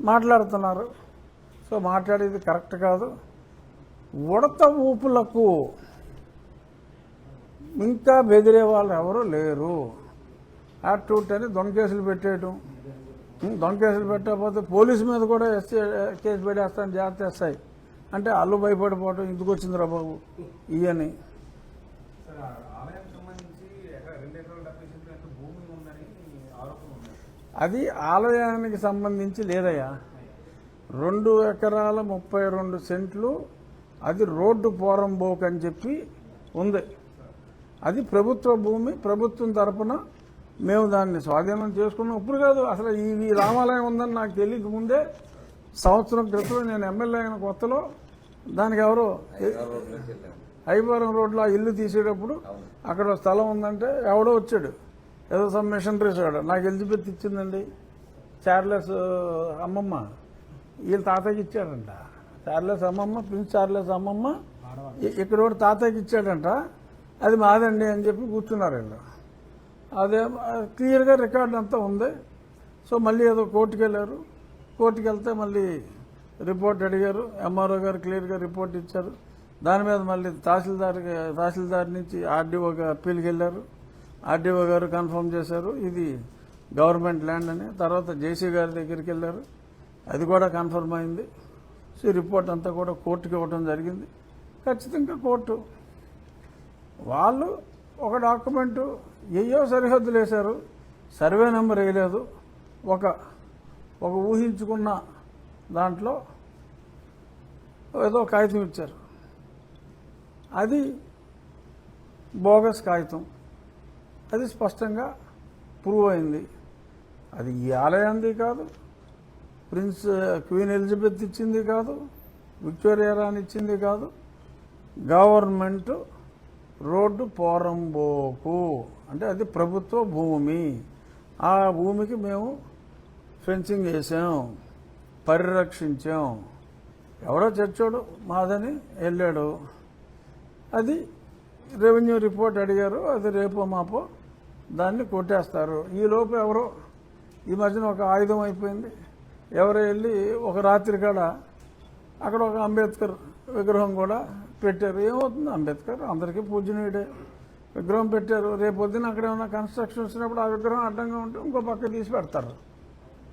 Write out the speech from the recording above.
మాట్లాడుతున్నారు. సో మాట్లాడేది కరెక్ట్ కాదు. ఉడత ఊపులకు ఇంకా బెదిరే వాళ్ళు ఎవరు లేరు. యాక్టివిటీ అని దొంగ కేసులు పెట్టేయటం, దొంగ కేసులు పెట్టకపోతే పోలీసు మీద కూడా కేసు పెట్టేస్తాను జాగ్రత్త వేస్తాయి అంటే అల్లు భయపడిపోవటం ఎందుకు వచ్చిందిరా బాబు ఇవని. అది ఆలయానికి సంబంధించి లేదయ్యా. 2 ఎకరాల 32 సెంట్లు అది రోడ్డు పోరంబోక్ అని చెప్పి ఉంది. అది ప్రభుత్వ భూమి. ప్రభుత్వం తరపున మేము దాన్ని స్వాధీనం చేసుకున్నాం. ఇప్పుడు కాదు, అసలు ఈ రామాలయం ఉందని నాకు తెలియక ముందే సంవత్సరం క్రితం నేను ఎమ్మెల్యే అయిన కొత్తలో దానికి ఎవరో హైపురం రోడ్లో ఆ ఇల్లు తీసేటప్పుడు అక్కడ స్థలం ఉందంటే ఎవడో వచ్చాడు, ఏదో సమ్ మిషనరీస్ వాడు, నాకు ఎలిజబెత్ ఇచ్చిందండి, చార్లెస్ అమ్మమ్మ వీళ్ళు తాతయ్యకి ఇచ్చాడంట. చార్లెస్ అమ్మమ్మ, ప్రిన్స్ చార్లెస్ అమ్మమ్మ ఇక్కడ ఒకటి తాతయ్యకి ఇచ్చాడంట, అది మాదండి అని చెప్పి కూర్చున్నారు వీళ్ళు. అదే క్లియర్గా రికార్డు అంతా ఉంది. సో మళ్ళీ ఏదో కోర్టుకు వెళ్ళారు. కోర్టుకు వెళ్తే మళ్ళీ రిపోర్ట్ అడిగారు. ఎంఆర్ఓ గారు క్లియర్గా రిపోర్ట్ ఇచ్చారు. దాని మీద మళ్ళీ తహసీల్దార్ నుంచి ఆర్డీఓ అప్పీల్కి వెళ్ళారు. ఆర్డీఓ గారు కన్ఫర్మ్ చేశారు ఇది గవర్నమెంట్ ల్యాండ్ అని. తర్వాత జేసీ గారి దగ్గరికి వెళ్ళారు, అది కూడా కన్ఫర్మ్ అయింది. సో రిపోర్ట్ అంతా కూడా కోర్టుకి ఇవ్వడం జరిగింది. ఖచ్చితంగా కోర్టు వాళ్ళు ఒక డాక్యుమెంటు ఏయో సరిహద్దులు వేశారు, సర్వే నెంబర్ వేయలేదు, ఒక ఊహించుకున్న దాంట్లో ఏదో కాగితం ఇచ్చారు, అది బోగస్ కాగితం. అది స్పష్టంగా ప్రూవ్ అయింది. అది ఈ ఆలయంది కాదు, క్వీన్ ఎలిజబెత్ ఇచ్చింది కాదు, విక్టోరియా రాణి ఇచ్చింది కాదు, గవర్నమెంట్ రోడ్డు పోరంబోకు అంటే అది ప్రభుత్వ భూమి. ఆ భూమికి మేము ఫెన్సింగ్ వేసాం, పరిరక్షించాం. ఎవరో చర్చోడు మాదని వెళ్ళాడు. అది రెవెన్యూ రిపోర్ట్ అడిగారు, అది రేపో మాపో దాన్ని కొట్టేస్తారు. ఈలోపు ఎవరో ఈ మధ్యన ఒక ఆయుధం అయిపోయింది. ఎవరో వెళ్ళి ఒక రాత్రి కాడ అక్కడ ఒక అంబేద్కర్ విగ్రహం కూడా పెట్టారు. ఏమవుతుంది, అంబేద్కర్ అందరికీ పూజనీయుడే, విగ్రహం పెట్టారు. రేపు పొద్దున అక్కడ ఏమైనా కన్స్ట్రక్షన్ వచ్చినప్పుడు ఆ విగ్రహం అడ్డంగా ఉంటే ఇంకో పక్క తీసి పెడతారు.